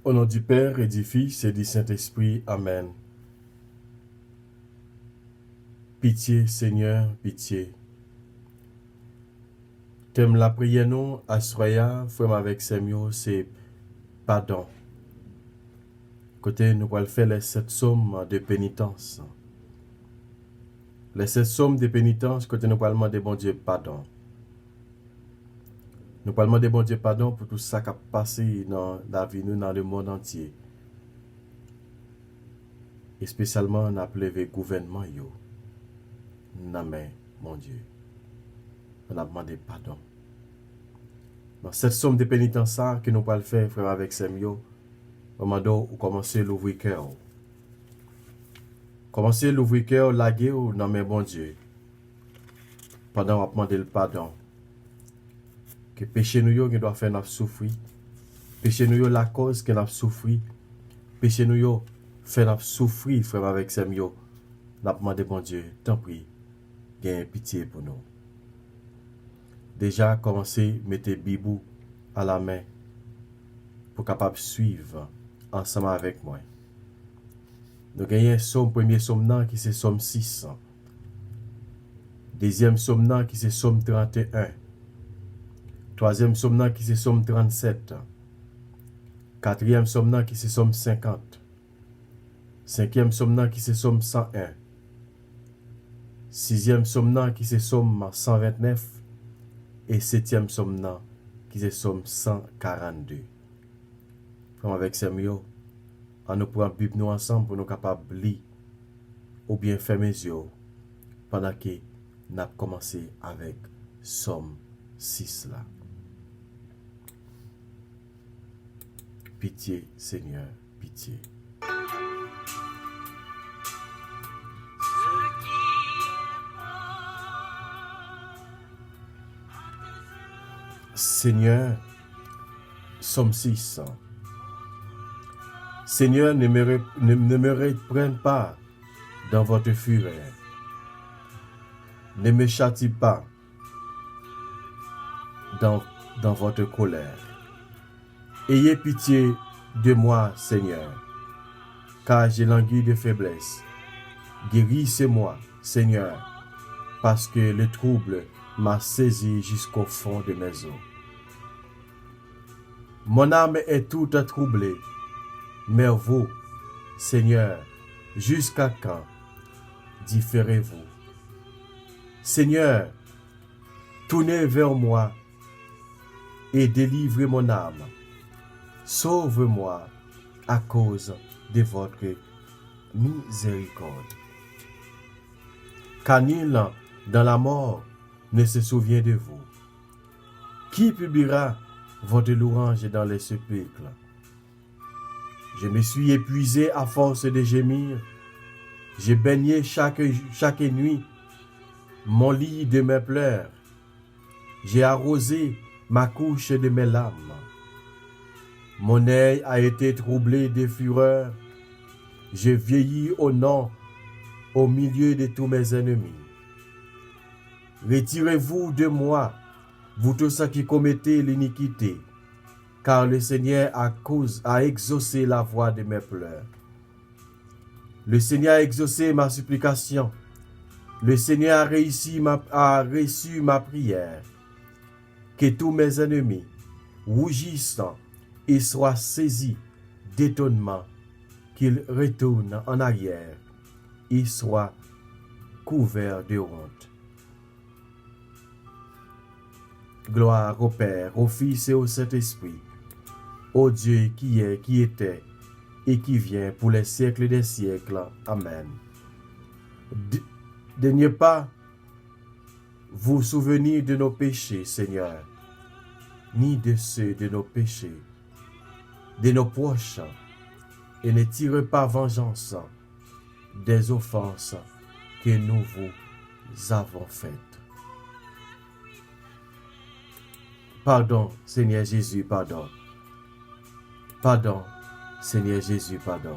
Au nom du Père et du Fils et du Saint-Esprit. Amen. Pitié, Seigneur, pitié. Thème la prière nous, Asroya, frère avec Samuel, c'est pardon. Côté, nous allons faire les 7 psaumes de pénitence. Les 7 psaumes de pénitence, côté nous allons demander bon Dieu pardon. Nous allons demander bon Dieu pardon pour tout ça qui a passé dans la vie, nous, dans le monde entier. Et spécialement, on a levé le gouvernement, yo. Non, mais, mon Dieu. On a demandé pardon. Dans cette somme de pénitence que nous allons faire, frère, avec Samuel, on m'a dit, commencer à l'ouvrir cœur. Commencer à l'ouvrir cœur, laguer, non, mais, bon Dieu. Pendant qu'on a demandé le pardon. Que péché nous, qui doit faire nous souffrir. Péché nous, la cause que nous souffrir. Péché nous, fait nous souffrir, frère, avec Samuel. Nous avons demandé, bon Dieu, tant pis, gagne pitié pour nous. Déjà, commencez à mettre Bibou à la main pour capable suivre ensemble avec moi. Nous gagnons somme, premier somme qui c'est somme 6. Deuxième somme qui c'est somme 31. Troisième somme qui c'est somme 37. Quatrième somme qui c'est somme 50. Cinquième somme qui c'est somme 101. Sixième somme qui c'est somme 129. Et septième somme qui c'est somme 142. Comme avec Samuel, on nous prend Bible nous ensemble pour nous capables de lire ou bien faire mes yeux pendant que nous avons commencé avec somme 6 là. Pitié, Seigneur, pitié. Seigneur, somme 6. Seigneur, ne me reprenne pas dans votre fureur. Ne me châtie pas dans votre colère. Ayez pitié de moi, Seigneur, car j'ai langui de faiblesse. Guérissez-moi, Seigneur, parce que le trouble m'a saisi jusqu'au fond de mes os. Mon âme est toute troublée, mais vous, Seigneur, jusqu'à quand différez-vous? Seigneur, tournez vers moi et délivrez mon âme. Sauve-moi à cause de votre miséricorde. Car nul dans la mort ne se souvient de vous. Qui publiera votre louange dans les sépulcres? Je me suis épuisé à force de gémir. J'ai baigné chaque nuit mon lit de mes pleurs. J'ai arrosé ma couche de mes larmes. Mon œil a été troublé de fureur. J'ai vieilli au milieu de tous mes ennemis. Retirez-vous de moi, vous tous ceux qui commettez l'iniquité, car le Seigneur a exaucé la voix de mes pleurs. Le Seigneur a exaucé ma supplication. Le Seigneur a reçu ma prière. Que tous mes ennemis rougissent et soient saisis d'étonnement, qu'ils retournent en arrière et soient couverts de honte. Gloire au Père, au Fils et au Saint-Esprit, au Dieu qui est, qui était et qui vient pour les siècles des siècles. Amen. Daignez pas vous souvenir de nos péchés, Seigneur, ni de ceux de nos péchés, de nos proches, et ne tirez pas vengeance des offenses que nous vous avons faites. Pardon, Seigneur Jésus, pardon. Pardon, Seigneur Jésus, pardon.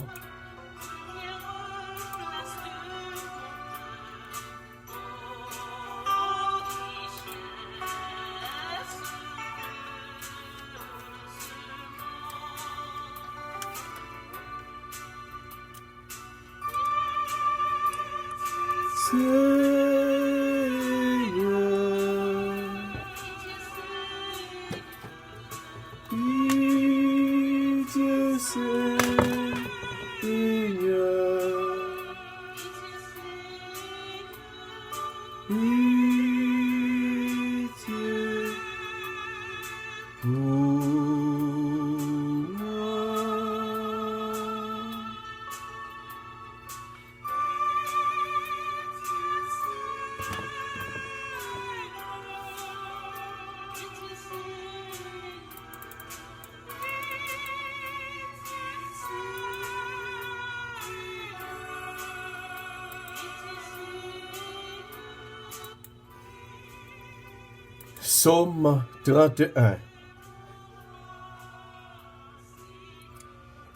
Psaume 31.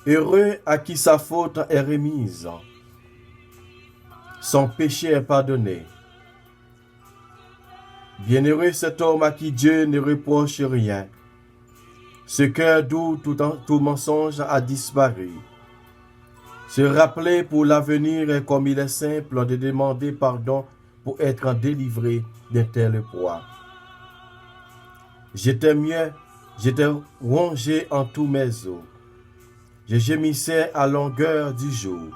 Heureux à qui sa faute est remise, son péché est pardonné. Bienheureux cet homme à qui Dieu ne reproche rien. Ce cœur d'où tout mensonge a disparu. Se rappeler pour l'avenir est comme il est simple de demander pardon pour être délivré d'un tel poids. J'étais rongé en tous mes os. Je gémissais à longueur du jour.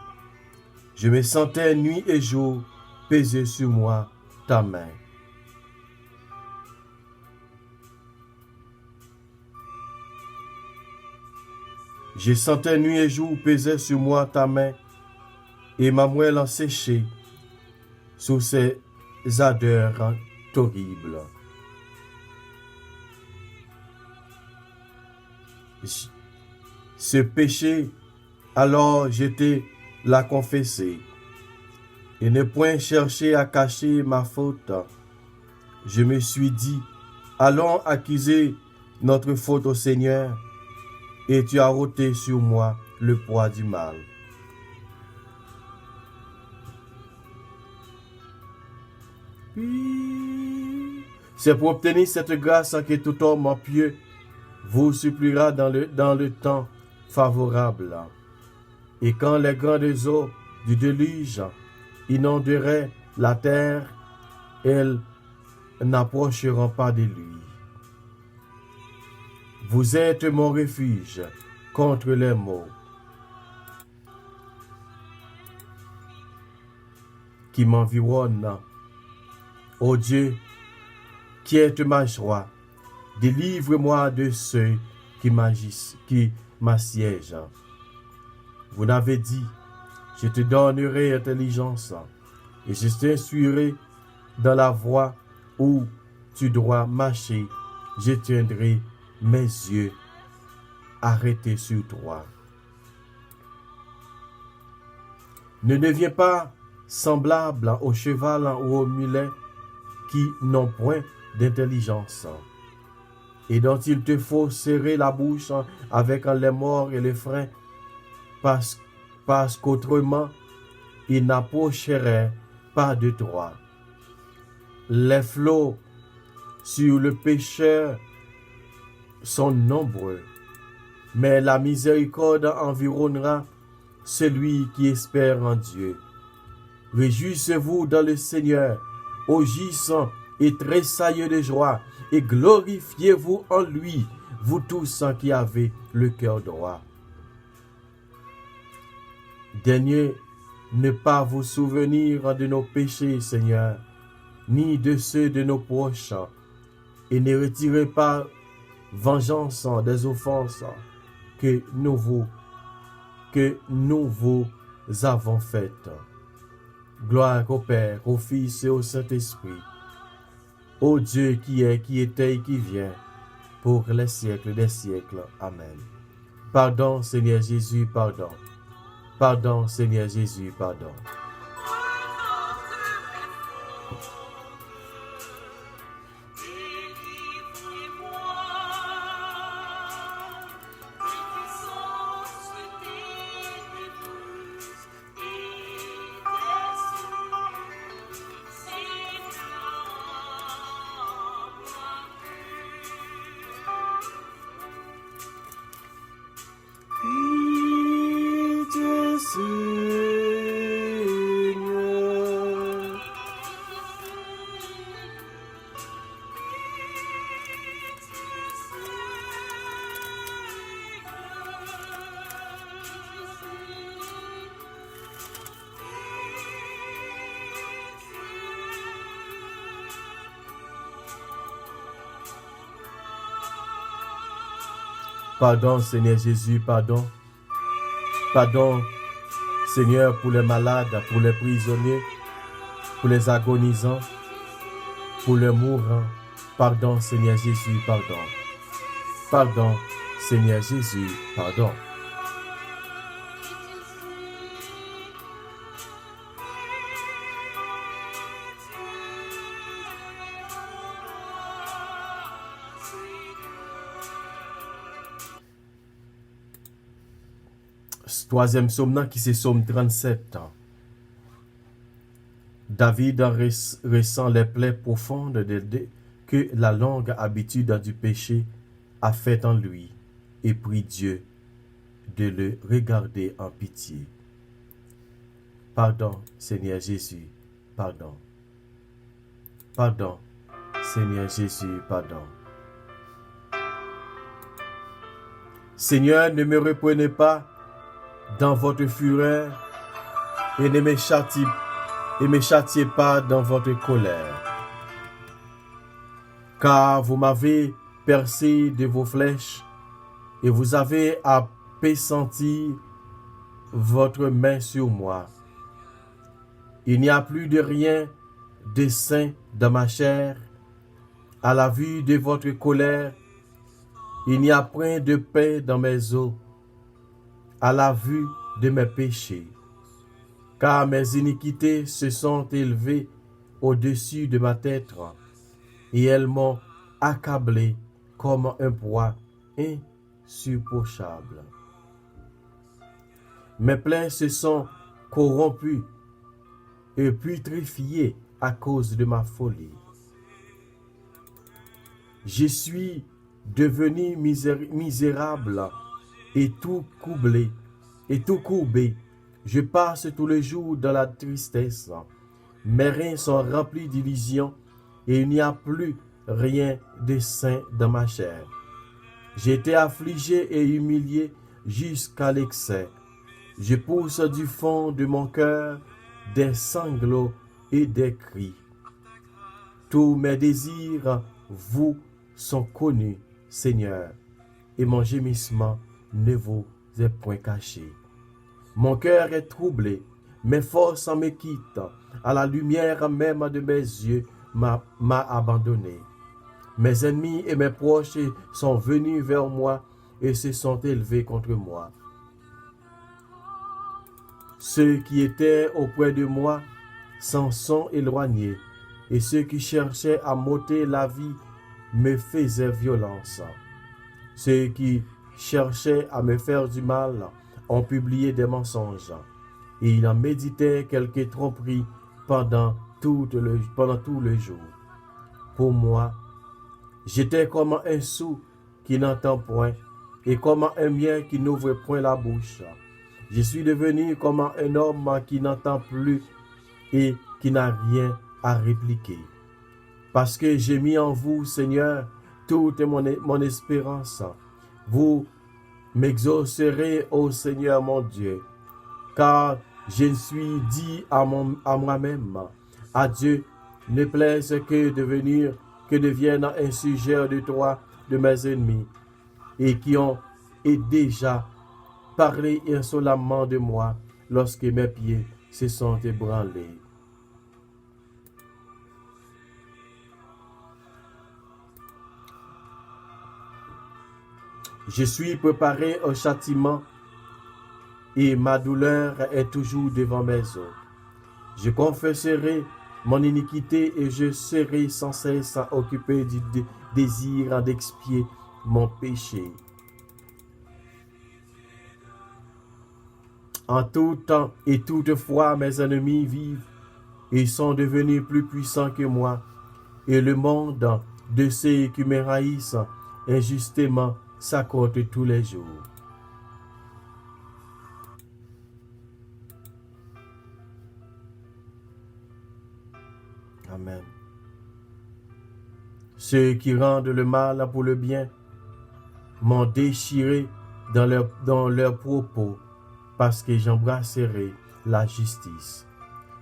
Je me sentais nuit et jour peser sur moi ta main. Je sentais nuit et jour peser sur moi ta main et ma moelle en séchée sous ces ardeurs horribles. Ce péché, alors j'étais la confessé et ne point chercher à cacher ma faute. Je me suis dit, allons accuser notre faute au Seigneur, et tu as ôté sur moi le poids du mal. C'est pour obtenir cette grâce que tout homme pieux vous suppliera dans le temps favorable. Et quand les grandes eaux du déluge inonderaient la terre, elles n'approcheront pas de lui. Vous êtes mon refuge contre les maux qui m'environnent. Ô Dieu, qui êtes ma joie, délivre-moi de ceux qui m'assiègent. Vous n'avez dit, je te donnerai intelligence et je t'instruirai dans la voie où tu dois marcher. Je tiendrai mes yeux arrêtés sur toi. Ne deviens pas semblable au cheval ou au mulet qui n'ont point d'intelligence et dont il te faut serrer la bouche avec les morts et les freins, parce qu'autrement, ils n'approcheraient pas de toi. Les flots sur le pécheur sont nombreux, mais la miséricorde environnera celui qui espère en Dieu. Réjouissez-vous dans le Seigneur, ogissant et tressaillez de joie, et glorifiez-vous en lui, vous tous qui avez le cœur droit. Daignez ne pas vous souvenir de nos péchés, Seigneur, ni de ceux de nos proches, et ne retirez pas vengeance des offenses que nous vous avons faites. Gloire au Père, au Fils et au Saint-Esprit, au Dieu qui est, qui était et qui vient, pour les siècles des siècles. Amen. Pardon, Seigneur Jésus, pardon. Pardon, Seigneur Jésus, pardon. Pardon, Seigneur Jésus, pardon. Pardon, Seigneur, pour les malades, pour les prisonniers, pour les agonisants, pour les mourants. Pardon, Seigneur Jésus, pardon. Pardon, Seigneur Jésus, pardon. Troisième psaume qui c'est psaume 37. David ressent les plaies profondes que la longue habitude du péché a fait en lui et prie Dieu de le regarder en pitié. Pardon, Seigneur Jésus, pardon. Pardon, Seigneur Jésus, pardon. Seigneur, ne me reprenez pas dans votre fureur et ne me châtiez pas dans votre colère. Car vous m'avez percé de vos flèches et vous avez appesanti votre main sur moi. Il n'y a plus de rien de sain dans ma chair. À la vue de votre colère, il n'y a point de paix dans mes os. À la vue de mes péchés, car mes iniquités se sont élevées au-dessus de ma tête, et elles m'ont accablé comme un poids insupportable. Mes plaies se sont corrompues et putréfiées à cause de ma folie. Je suis devenu misérable et tout courbé. Je passe tous les jours dans la tristesse. Mes reins sont remplis d'illusions et il n'y a plus rien de sain dans ma chair. J'ai été affligé et humilié jusqu'à l'excès. Je pousse du fond de mon cœur des sanglots et des cris. Tous mes désirs vous sont connus, Seigneur, et mon gémissement ne vous est point caché. Mon cœur est troublé, mes forces me quittent, à la lumière même de mes yeux m'a abandonné. Mes ennemis et mes proches sont venus vers moi et se sont élevés contre moi. Ceux qui étaient auprès de moi s'en sont éloignés, et ceux qui cherchaient à m'ôter la vie me faisaient violence. Ceux qui cherchaient à me faire du mal ont publié des mensonges, et ils en méditaient quelques tromperies pendant tout le jour. Pour moi, j'étais comme un sourd qui n'entend point, et comme un mien qui n'ouvre point la bouche. Je suis devenu comme un homme qui n'entend plus et qui n'a rien à répliquer. Parce que j'ai mis en vous, Seigneur, toute mon espérance. Vous m'exaucerez, ô Seigneur mon Dieu, car je me suis dit à moi-même, à Dieu ne plaise que devienne un sujet de toi, de mes ennemis, et qui ont déjà parlé insolemment de moi lorsque mes pieds se sont ébranlés. Je suis préparé au châtiment et ma douleur est toujours devant mes os. Je confesserai mon iniquité et je serai sans cesse occupé du désir d'expier mon péché. En tout temps et toutefois, mes ennemis vivent et sont devenus plus puissants que moi, et le monde de ceux qui me haïssent injustement s'accorde tous les jours. Amen. Ceux qui rendent le mal pour le bien m'ont déchiré dans leurs propos, parce que j'embrasserai la justice.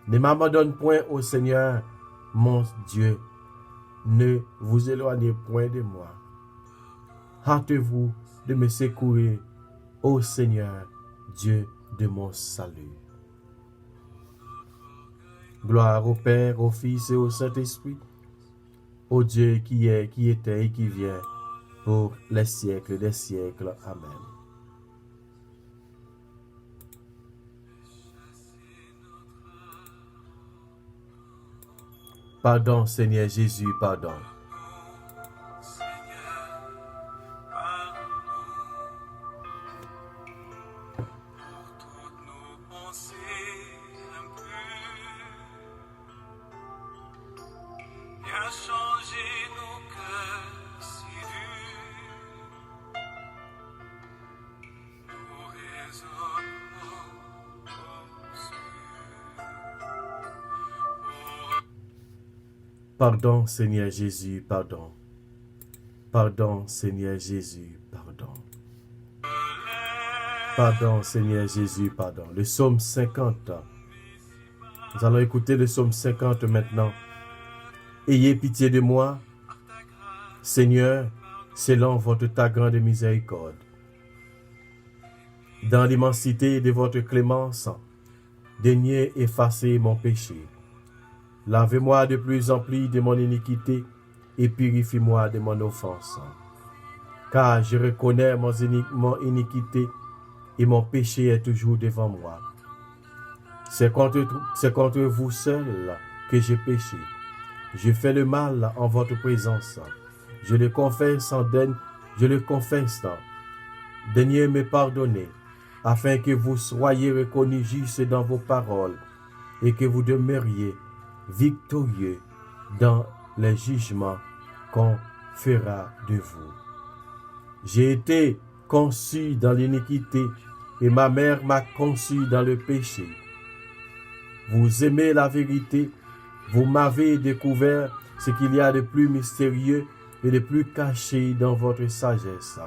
Ne m'abandonne point au Seigneur, mon Dieu, ne vous éloignez point de moi. Hâtez-vous de me secourir, ô Seigneur, Dieu de mon salut. Gloire au Père, au Fils et au Saint-Esprit, au Dieu qui est, qui était et qui vient, pour les siècles des siècles. Amen. Pardon, Seigneur Jésus, pardon. Pardon, Seigneur Jésus, pardon. Pardon, Seigneur Jésus, pardon. Pardon, Seigneur Jésus, pardon. Le psaume 50. Nous allons écouter le psaume 50 maintenant. Ayez pitié de moi, Seigneur, selon ta grande miséricorde. Dans l'immensité de votre clémence, daignez effacer mon péché. Lavez-moi de plus en plus de mon iniquité et purifie-moi de mon offense. Car je reconnais mon iniquité et mon péché est toujours devant moi. C'est contre vous seul que j'ai péché. Je fais le mal en votre présence. Je le confesse. Daignez me pardonner, afin que vous soyez reconnus justes dans vos paroles et que vous demeuriez victorieux dans les jugements qu'on fera de vous. J'ai été conçu dans l'iniquité et ma mère m'a conçu dans le péché. Vous aimez la vérité, vous m'avez découvert ce qu'il y a de plus mystérieux et de plus caché dans votre sagesse.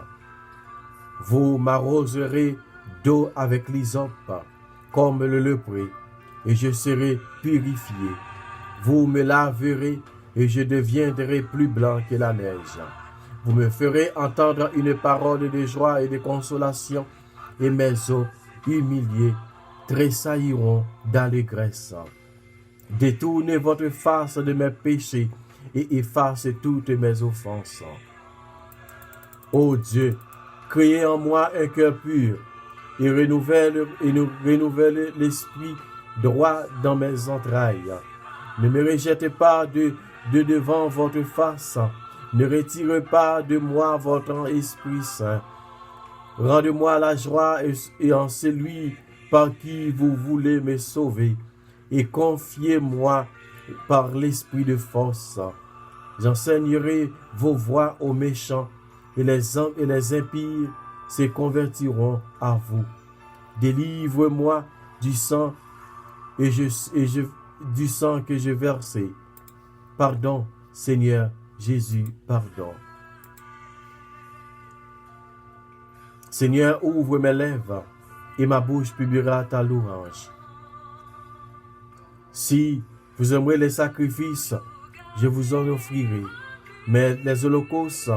Vous m'arroserez d'eau avec l'hysope, comme le lépreux, et je serai purifié. Vous me laverez et je deviendrai plus blanc que la neige. Vous me ferez entendre une parole de joie et de consolation, et mes os humiliés tressailliront d'allégresse. Détournez votre face de mes péchés et effacez toutes mes offenses. Ô Dieu, créez en moi un cœur pur et renouvelle l'esprit droit dans mes entrailles. Ne me rejetez pas de devant votre face. Ne retirez pas de moi votre Esprit Saint. Rendez-moi la joie et en celui par qui vous voulez me sauver. Et confiez-moi par l'esprit de force. J'enseignerai vos voies aux méchants et les impies se convertiront à vous. Délivre-moi du sang du sang que j'ai versé. Pardon, Seigneur Jésus, pardon. Seigneur, ouvre mes lèvres et ma bouche publiera ta louange. Si vous aimerez les sacrifices, je vous en offrirai. Mais les holocaustes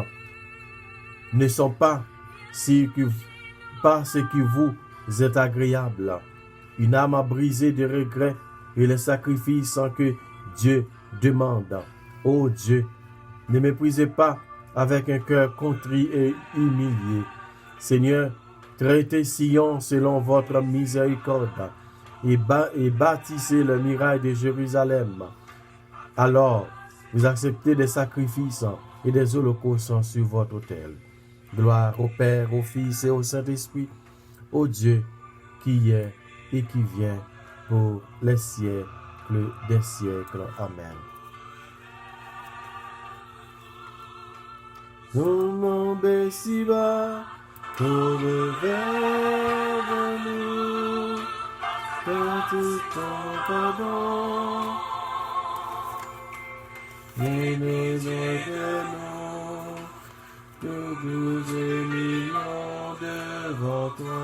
ne sont pas ce qui vous est agréable. Une âme brisée de regrets et les sacrifices que Dieu demande. Ô Dieu, ne méprisez pas avec un cœur contrit et humilié. Seigneur, traitez Sion selon votre miséricorde et bâtissez le mirail de Jérusalem. Alors, vous acceptez des sacrifices et des holocaustes sur votre autel. Gloire au Père, au Fils et au Saint-Esprit, au Dieu qui est et qui vient pour les siècles des siècles. Amen. Nous m'en si bas pour le Verbe nous, que tout ton pardon, et nous ordonnons que nous émions devant toi.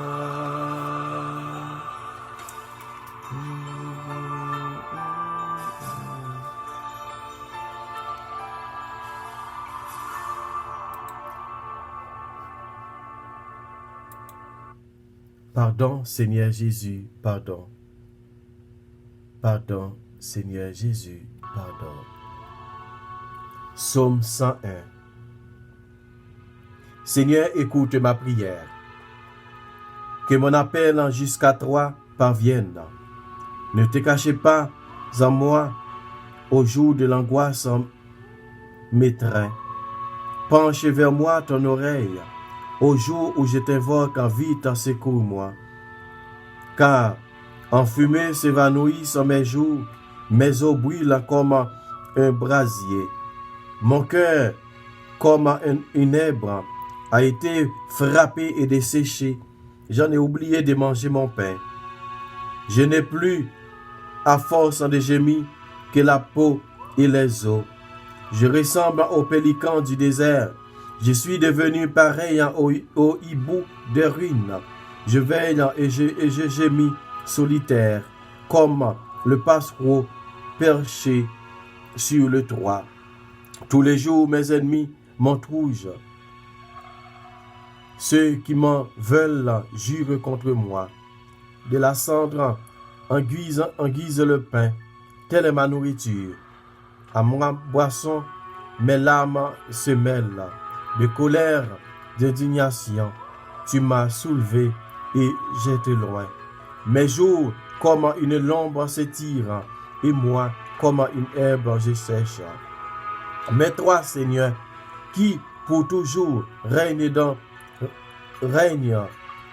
Pardon, Seigneur Jésus, pardon. Pardon, Seigneur Jésus, pardon. Psaume 101. Seigneur, écoute ma prière. Que mon appel jusqu'à toi parvienne. Ne te cachez pas en moi au jour de l'angoisse m'étreint. Penche vers moi ton oreille. Au jour où je t'invoque, vite secours-moi. Car en fumée s'évanouissent mes jours, mes os brûlent comme un brasier. Mon cœur, comme une herbe, a été frappé et desséché. J'en ai oublié de manger mon pain. Je n'ai plus, à force de gémir, que la peau et les os. Je ressemble au pélican du désert. Je suis devenu pareil au hibou des ruines. Je veille et je gémis solitaire, comme le passereau perché sur le toit. Tous les jours, mes ennemis m'entourent. Ceux qui m'en veulent jurent contre moi. De la cendre en guise le pain, telle est ma nourriture. À ma boisson, mes larmes se mêlent. De colère, d'indignation, tu m'as soulevé et jeté loin. Mes jours, comme une lombre s'étire, et moi, comme une herbe, je sèche. Mais toi, Seigneur, qui pour toujours règne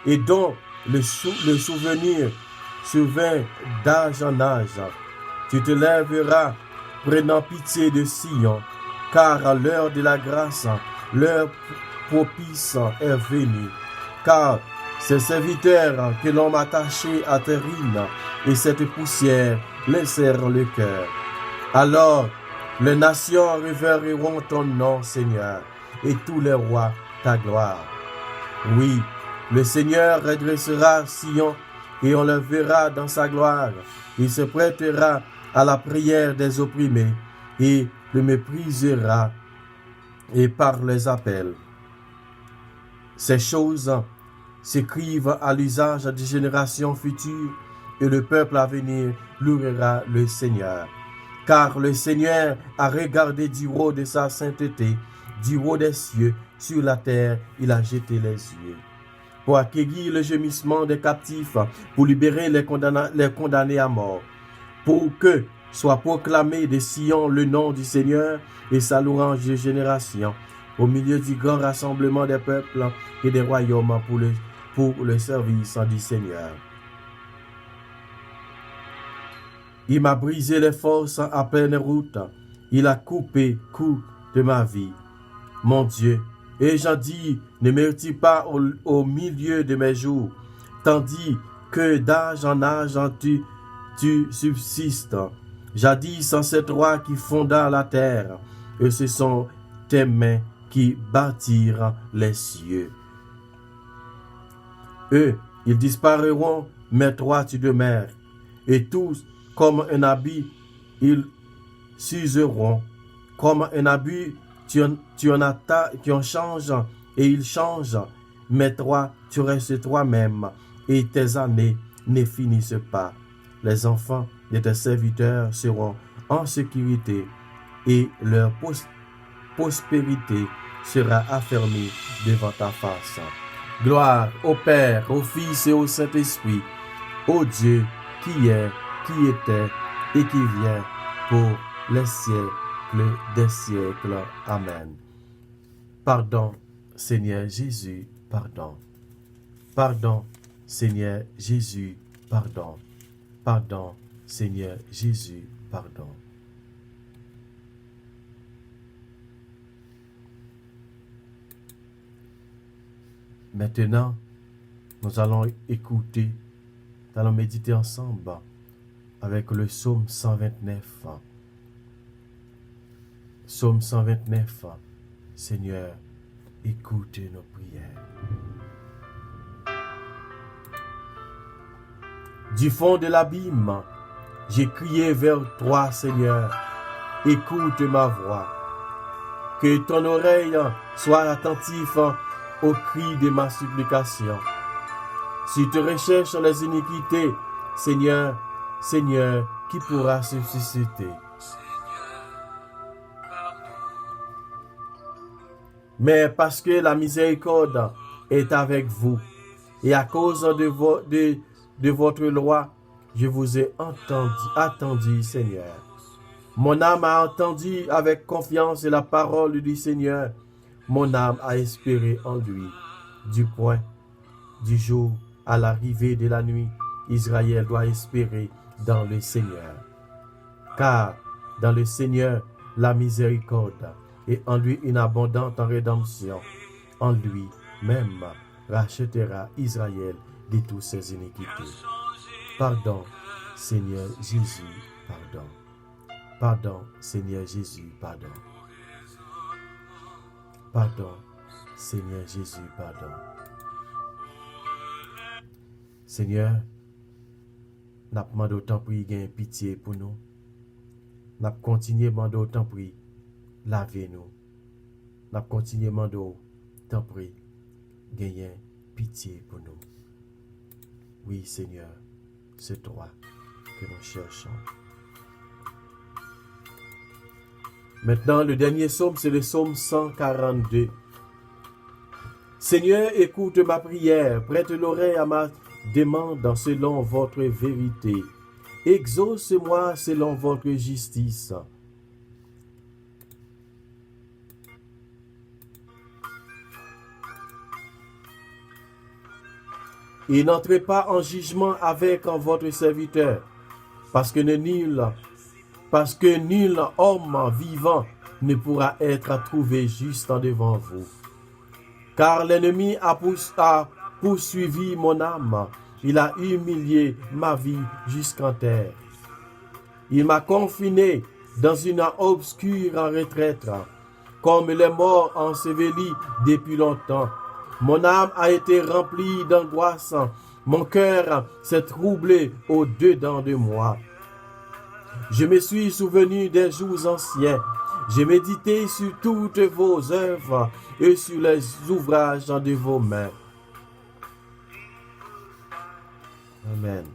et dont le souvenir survient d'âge en âge, tu te lèveras, prenant pitié de Sion, car à l'heure de la grâce, l'heure propice est venue, car ces serviteurs que l'on m'a attachés à tes ruines, et cette poussière les serre le cœur. Alors, les nations révéreront ton nom, Seigneur, et tous les rois ta gloire. Oui, le Seigneur redressera Sion, et on le verra dans sa gloire. Il se prêtera à la prière des opprimés, et le méprisera et par les appels. Ces choses s'écrivent à l'usage des générations futures, et le peuple à venir louera le Seigneur. Car le Seigneur a regardé du haut de sa sainteté, du haut des cieux, sur la terre, il a jeté les yeux. Pour accueillir le gémissement des captifs, pour libérer les condamnés à mort, pour que soit proclamé de Sion le nom du Seigneur et sa louange de génération, au milieu du grand rassemblement des peuples et des royaumes pour le service du Seigneur. Il m'a brisé les forces à pleine route, il a coupé coup de ma vie. Mon Dieu, et j'en dis, ne me retire pas au milieu de mes jours, tandis que d'âge en âge tu subsistes. Jadis, c'est toi qui fonda la terre, et ce sont tes mains qui bâtirent les cieux. Eux, ils disparaîtront, mais toi tu demeures, et tous, comme un habit, ils s'useront. Comme un habit, tu en changes, et ils changent, mais toi, tu restes toi-même, et tes années ne finissent pas. Les enfants de tes serviteurs seront en sécurité, et leur prospérité sera affermie devant ta face. Gloire au Père, au Fils et au Saint-Esprit, au Dieu qui est, qui était et qui vient pour les siècles des siècles. Amen. Pardon, Seigneur Jésus, pardon. Pardon, Seigneur Jésus, pardon. Pardon, Seigneur Jésus, pardon. Maintenant, nous allons écouter, nous allons méditer ensemble avec le psaume 129. Psaume 129. Seigneur, écoute nos prières. Du fond de l'abîme, j'ai crié vers toi, Seigneur. Écoute ma voix. Que ton oreille soit attentive au cri de ma supplication. Si tu recherches les iniquités, Seigneur, Seigneur, qui pourra se susciter? Mais parce que la miséricorde est avec vous, et à cause de votre loi, je vous ai attendu, Seigneur. Mon âme a entendu avec confiance la parole du Seigneur. Mon âme a espéré en lui. Du point du jour à l'arrivée de la nuit, Israël doit espérer dans le Seigneur. Car dans le Seigneur, la miséricorde, et en lui une abondante rédemption. En lui même rachètera Israël de toutes ses iniquités. Pardon, Seigneur Jésus, pardon. Pardon, Seigneur Jésus, pardon. Pardon, Seigneur Jésus, pardon. Seigneur, n'a pas demandé autant pour y pitié pour nous. N'a pas continué demander autant pour laver nous. N'a pas continué demander autant pour gagner pitié pour nous. Oui, Seigneur, c'est toi que nous cherchons. Maintenant, le dernier psaume, c'est le psaume 142. Seigneur, écoute ma prière, prête l'oreille à ma demande selon votre vérité. Exauce-moi selon votre justice. Et n'entrez pas en jugement avec votre serviteur, parce que nul homme vivant ne pourra être trouvé juste devant vous. Car l'ennemi a poursuivi mon âme, il a humilié ma vie jusqu'en terre. Il m'a confiné dans une obscure retraite, comme les morts ensevelis depuis longtemps. Mon âme a été remplie d'angoisse, mon cœur s'est troublé au-dedans de moi. Je me suis souvenu des jours anciens. J'ai médité sur toutes vos œuvres et sur les ouvrages de vos mains. Amen.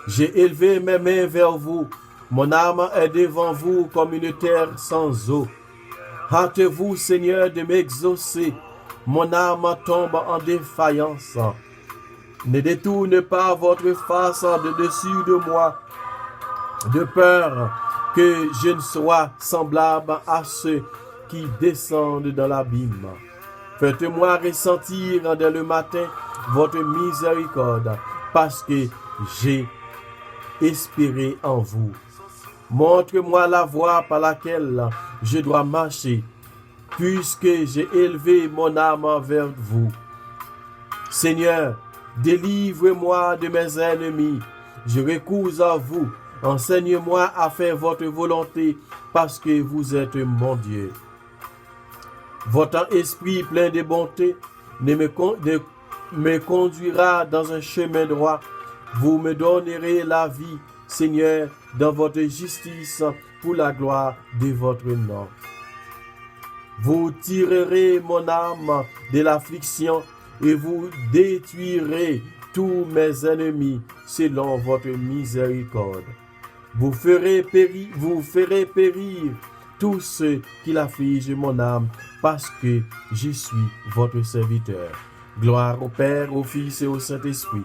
J'ai élevé mes mains vers vous. Mon âme est devant vous comme une terre sans eau. Hâtez-vous, Seigneur, de m'exaucer. Mon âme tombe en défaillance. Ne détournez pas votre face de dessus de moi, de peur que je ne sois semblable à ceux qui descendent dans l'abîme. Faites-moi ressentir dès le matin votre miséricorde, parce que j'ai espéré en vous. Montre-moi la voie par laquelle je dois marcher, puisque j'ai élevé mon âme envers vous. Seigneur, délivre-moi de mes ennemis. Je recours à vous. Enseigne-moi à faire votre volonté, parce que vous êtes mon Dieu. Votre esprit plein de bonté me conduira dans un chemin droit. Vous me donnerez la vie, Seigneur, dans votre justice, pour la gloire de votre nom. Vous tirerez mon âme de l'affliction et vous détruirez tous mes ennemis selon votre miséricorde. Vous ferez périr tous ceux qui affligent mon âme, parce que je suis votre serviteur. Gloire au Père, au Fils et au Saint-Esprit,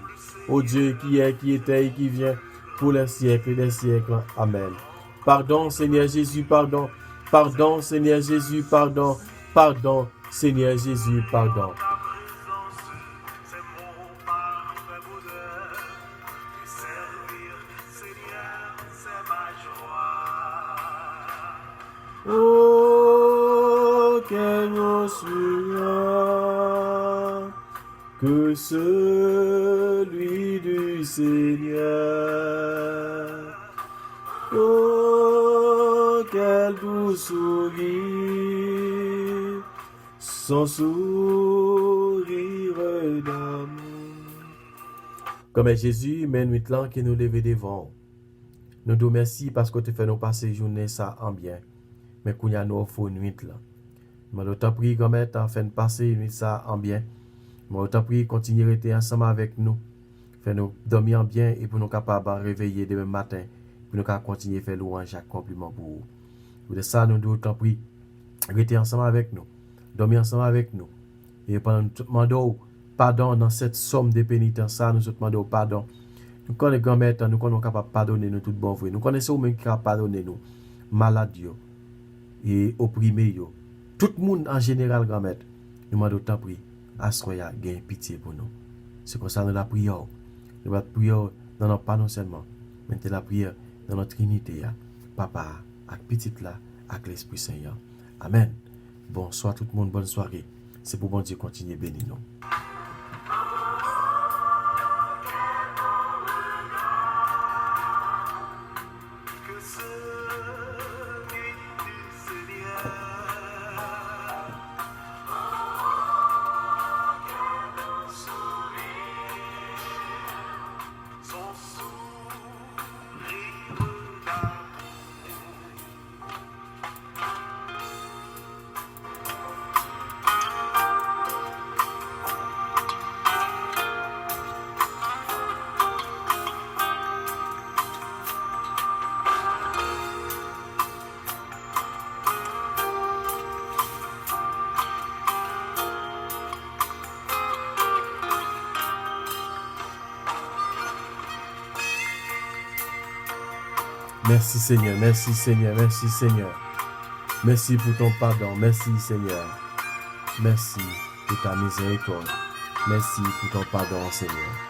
au Dieu qui est, qui était et qui vient, pour les siècles des siècles. Amen. Pardon, Seigneur Jésus, pardon. Pardon, Seigneur Jésus, pardon. Pardon, Seigneur Jésus, pardon. Oh, quel nom suivant que celui du Seigneur. Oh, quel doux sourire, son sourire d'amour. Comme Jésus, mais nuit là qui nous lève devant. Nous te remercions parce que tu fais nous passer journée ça en bien. Mais qu'on y a nous offre nuit là. Mais t'en prie comme t'en fait passer nuit ça en bien. Mais t'en prie continuer à rester ensemble avec nous. Fait nous dormir en bien et pour nous capables de réveiller demain matin. Pour nous continuer à faire louange et compliment pour vous. Pour ça nous t'en prie rester ensemble avec nous. Dormir ensemble avec nous. Et pendant nous demandons pardon dans cette somme de pénitence, nous demandons pardon. Nous connaissons grand-mère, nous sommes capables de pardonner nous tout bon vrai. Nous connaissons même qui capable pardonner nous malades et opprimés. Tout le monde en général, grand-mère, nous demandons tant pris à ce qu'il y ait pitié pour nous. C'est comme ça nous la prière. Nous la prière dans notre pas non seulement, mais la prière dans notre Trinité, Papa, avec petite là, avec l'Esprit Saint. Amen. Bonsoir tout le monde, bonne soirée. C'est pour bon Dieu continuer à bénir nous. Merci Seigneur, merci Seigneur, merci Seigneur. Merci pour ton pardon, merci Seigneur. Merci pour ta miséricorde. Merci pour ton pardon Seigneur.